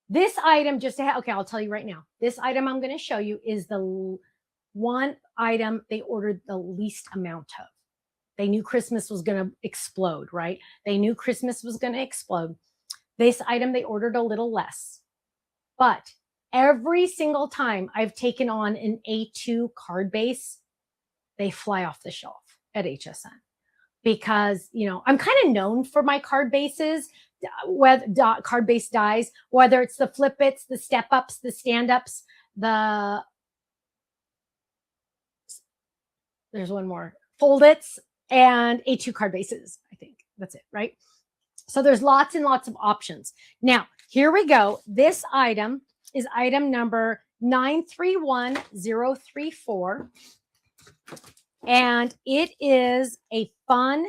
This item, just to have, okay, I'll tell you right now. This item I'm going to show you is the one item they ordered the least amount of. They knew Christmas was going to explode, right? They knew Christmas was going to explode. This item they ordered a little less. But every single time I've taken on an A2 card base, they fly off the shelf at HSN. Because, you know, I'm kind of known for my card bases, whether card base dies, whether it's the flip its, the step ups, the stand ups, there's one more, fold its, and A2 card bases. I think that's it, right? So there's lots and lots of options. Now, here we go. This item is item number 931034. And it is a fun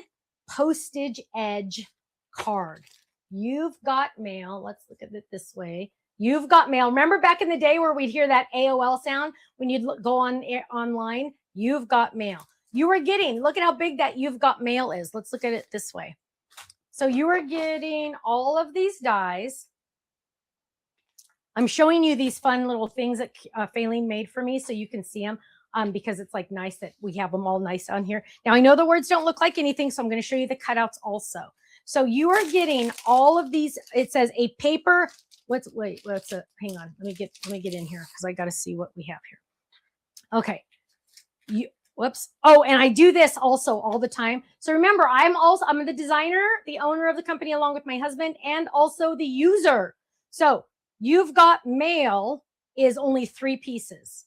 postage edge card. You've got mail. Let's look at it this way. You've got mail. Remember back in the day where we'd hear that AOL sound when you'd go online? You've got mail. You are getting, look at how big that you've got mail is. Let's look at it this way. So you are getting all of these dies. I'm showing you these fun little things that Faylene made for me so you can see them. Because it's like nice that we have them all nice on here. Now I know the words don't look like anything, so I'm going to show you the cutouts also. So you are getting all of these. It says a paper. Hang on. Let me get in here because I got to see what we have here. Okay. Whoops. Oh, and I do this also all the time. So remember, I'm the designer, the owner of the company, along with my husband, and also the user. So you've got mail is only 3 pieces.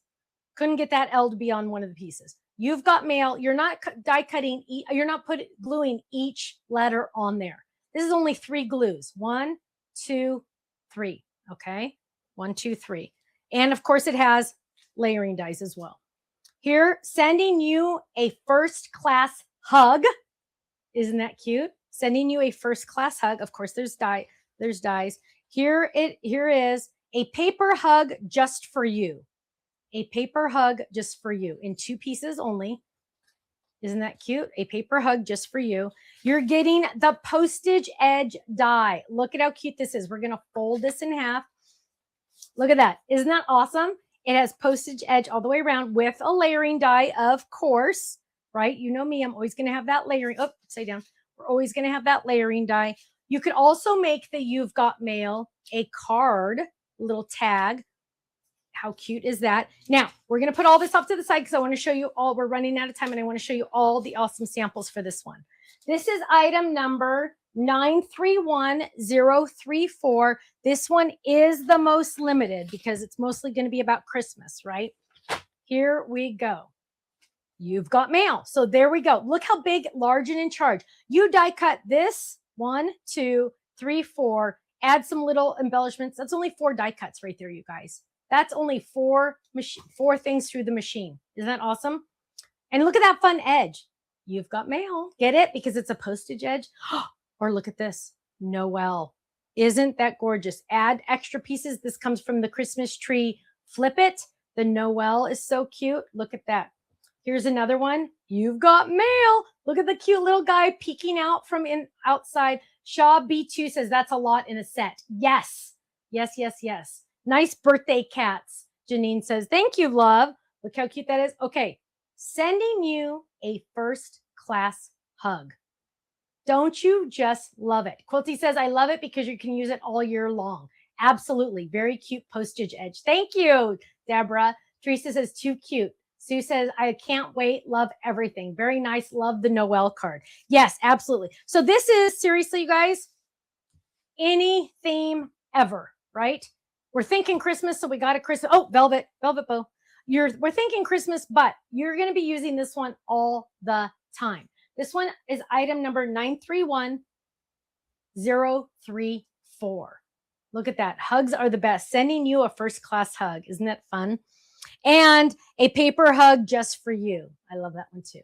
Couldn't get that L to be on one of the pieces. You've got mail. You're not die cutting. You're not gluing each letter on there. This is only 3 glues. 1, 2, 3. Okay. 1, 2, 3. And of course it has layering dies as well. Here, sending you a first class hug. Isn't that cute? Sending you a first class hug. Of course, there's dies. Here is a paper hug just for you. A paper hug just for you in 2 pieces only. Isn't that cute? A paper hug just for you. You're getting the postage edge die. Look at how cute this is. We're going to fold this in half. Look at that. Isn't that awesome? It has postage edge all the way around with a layering die, of course, right? You know me, I'm always going to have that layering. Oh, upside down. We're always going to have that layering die. You could also make the You've Got Mail a card, little tag. How cute is that? Now, we're going to put all this off to the side because I want to show you all. We're running out of time and I want to show you all the awesome samples for this one. This is item number 931034. This one is the most limited because it's mostly going to be about Christmas, right? Here we go. You've got mail. So there we go. Look how big, large, and in charge. You die cut this 1, 2, 3, 4. Add some little embellishments. That's only 4 die cuts right there, you guys. That's only 4 things through the machine. Isn't that awesome? And look at that fun edge. You've got mail. Get it? Because it's a postage edge. Or look at this. Noel. Isn't that gorgeous? Add extra pieces. This comes from the Christmas tree. Flip it. The Noel is so cute. Look at that. Here's another one. You've got mail. Look at the cute little guy peeking out from outside. Shaw B2 says that's a lot in a set. Yes. Yes, yes, yes. Nice birthday cats. Janine says, thank you, love. Look how cute that is. Okay. Sending you a first class hug. Don't you just love it? Quilty says, I love it because you can use it all year long. Absolutely. Very cute postage edge. Thank you, Deborah. Teresa says, too cute. Sue says, I can't wait. Love everything. Very nice. Love the Noel card. Yes, absolutely. So this is, seriously, you guys, any theme ever, right? We're thinking Christmas, so we got a Christmas. Oh, velvet bow. We're thinking Christmas, but you're going to be using this one all the time. This one is item number 931034. Look at that. Hugs are the best. Sending you a first class hug. Isn't that fun? And a paper hug just for you. I love that one too.